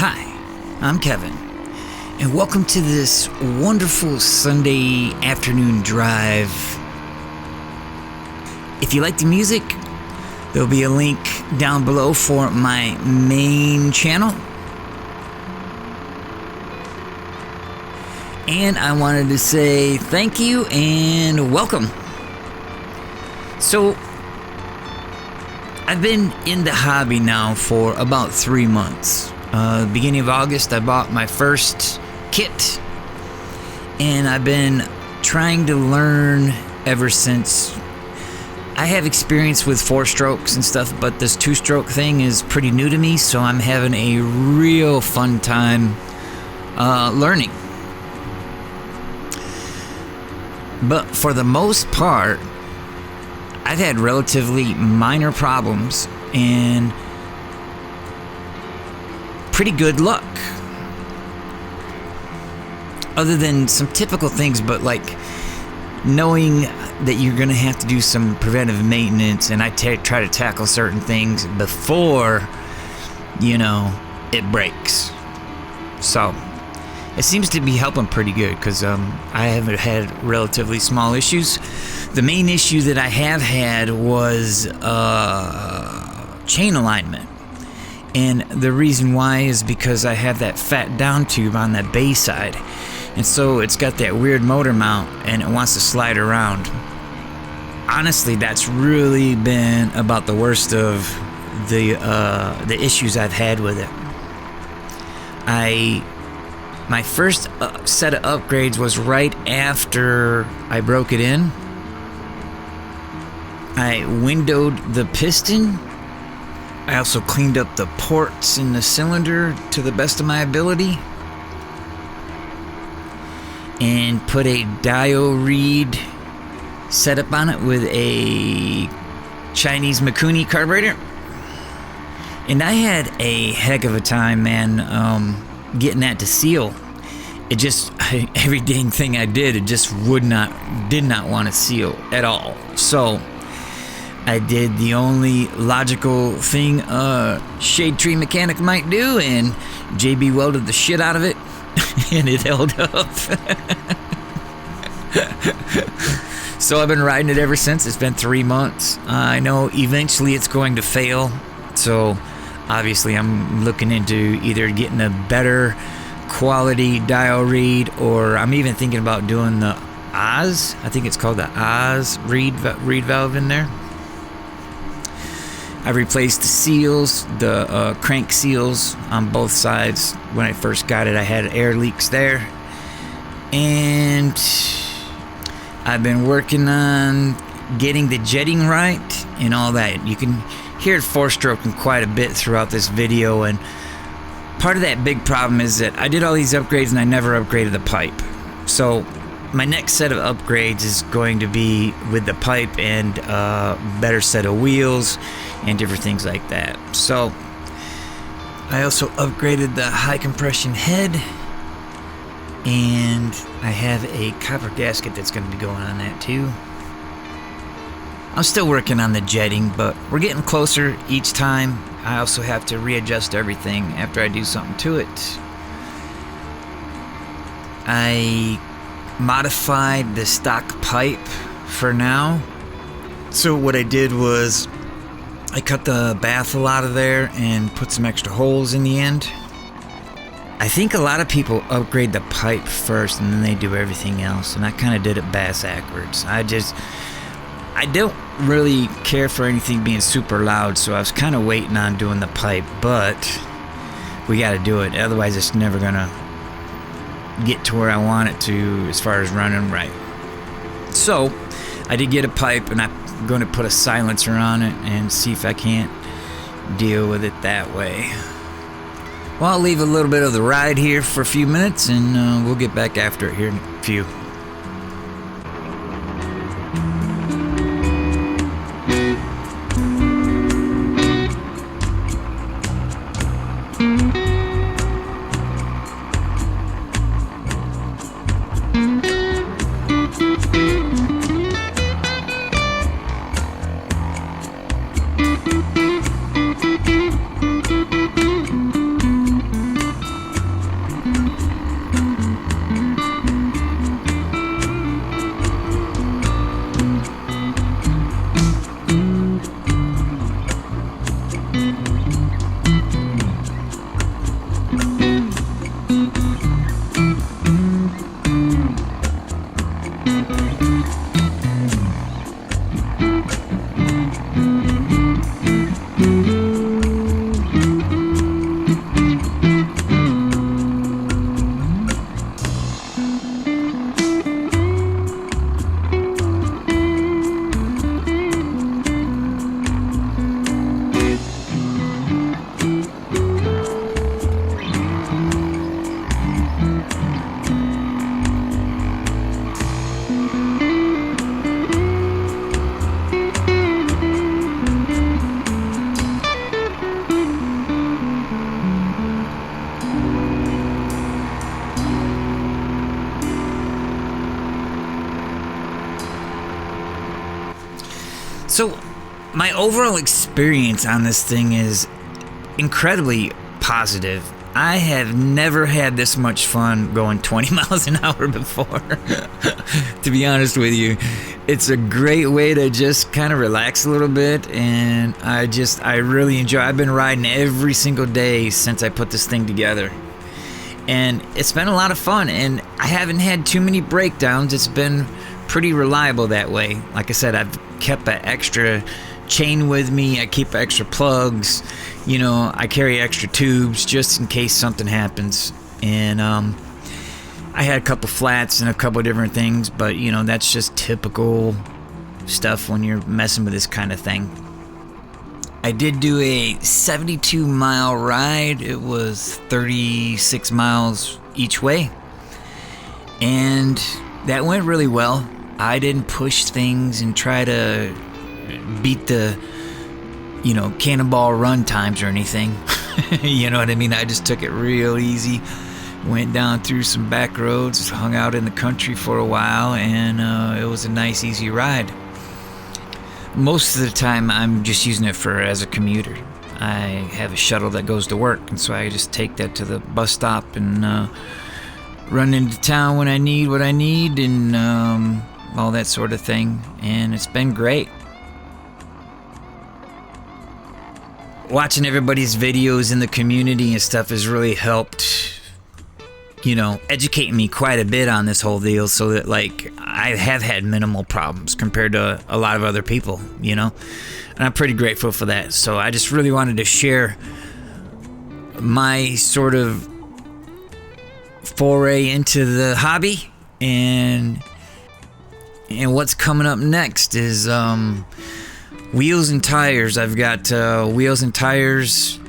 Hi, I'm Kevin, and welcome to this wonderful Sunday afternoon drive. If you like the music, there'll be a link down below for my main channel. And I wanted to say thank you and welcome. So, I've been in the hobby now for about 3 months. Beginning of August, I bought my first kit, and I've been trying to learn ever since. I have experience with 4 strokes and stuff, but this 2-stroke thing is pretty new to me, so I'm having a real fun time learning. But for the most part, I've had relatively minor problems and pretty good luck. Other than some typical things, but like knowing that you're going to have to do some preventive maintenance, and I try to tackle certain things before, it breaks. So it seems to be helping pretty good because I haven't had relatively small issues. The main issue that I have had was chain alignment. And the reason why is because I have that fat down tube on that bay side. And so it's got that weird motor mount and it wants to slide around. Honestly, that's really been about the worst of the issues I've had with it. My first set of upgrades was right after I broke it in. I windowed the piston. I also cleaned up the ports in the cylinder to the best of my ability. And put a Dio Reed setup on it with a Chinese Mikuni carburetor. And I had a heck of a time, man, getting that to seal. It just, every dang thing I did, it just did not want to seal at all. So I did the only logical thing a shade tree mechanic might do, and JB welded the shit out of it, and it held up. So I've been riding it ever since. It's been 3 months. I know eventually it's going to fail, so obviously I'm looking into either getting a better quality Dio Reed, or I'm even thinking about doing the Oz. I think it's called the Oz Reed valve in there. I replaced the seals, the crank seals on both sides. When I first got it, I had air leaks there. And I've been working on getting the jetting right and all that. You can hear it 4-stroking quite a bit throughout this video. And part of that big problem is that I did all these upgrades and I never upgraded the pipe. So my next set of upgrades is going to be with the pipe and a better set of wheels and different things like that. So I also upgraded the high compression head, and I have a copper gasket that's going to be going on that too. I'm still working on the jetting, but we're getting closer each time. I also have to readjust everything after I do something to it. I modified the stock pipe for now. So what I did was I cut the baffle out of there and put some extra holes in the end. I think a lot of people upgrade the pipe first and then they do everything else, and I kind of did it backwards. I don't really care for anything being super loud, so I was kind of waiting on doing the pipe, but we got to do it, otherwise it's never gonna get to where I want it to as far as running right. So I did get a pipe, and I'm going to put a silencer on it and see if I can't deal with it that way. Well, I'll leave a little bit of the ride here for a few minutes, and we'll get back after it here in a few. So my overall experience on this thing is incredibly positive. I have never had this much fun going 20 miles an hour before, to be honest with you. It's a great way to just kind of relax a little bit, and I really enjoy. I've been riding every single day since I put this thing together, and it's been a lot of fun, and I haven't had too many breakdowns. It's been pretty reliable that way. Like I said, I've kept an extra chain with me. I keep extra plugs. You know, I carry extra tubes just in case something happens. And I had a couple flats and a couple different things, but you know, that's just typical stuff when you're messing with this kind of thing. I did do a 72-mile ride. It was 36 miles each way, and that went really well. I didn't push things and try to beat the, you know, cannonball run times or anything. You know what I mean? I just took it real easy. Went down through some back roads, hung out in the country for a while, and it was a nice, easy ride. Most of the time, I'm just using it as a commuter. I have a shuttle that goes to work, and so I just take that to the bus stop and run into town when I need what I need, and all that sort of thing. And it's been great. Watching everybody's videos in the community and stuff has really helped, you know, educate me quite a bit on this whole deal, so that, like, I have had minimal problems compared to a lot of other people, you know, and I'm pretty grateful for that. So I just really wanted to share my sort of foray into the hobby, and what's coming up next is wheels and tires. I've got wheels and tires,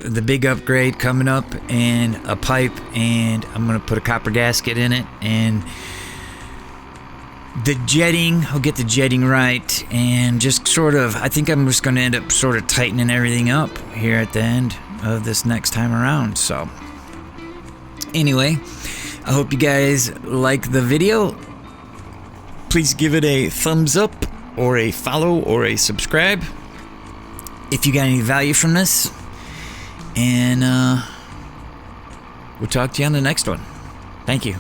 the big upgrade coming up, and a pipe, and I'm gonna put a copper gasket in it, and the jetting, I'll get the jetting right, and just sort of, I think I'm just gonna end up sort of tightening everything up here at the end of this next time around. So anyway, I hope you guys like the video. Please give it a thumbs up or a follow or a subscribe if you got any value from this. And we'll talk to you on the next one. Thank you.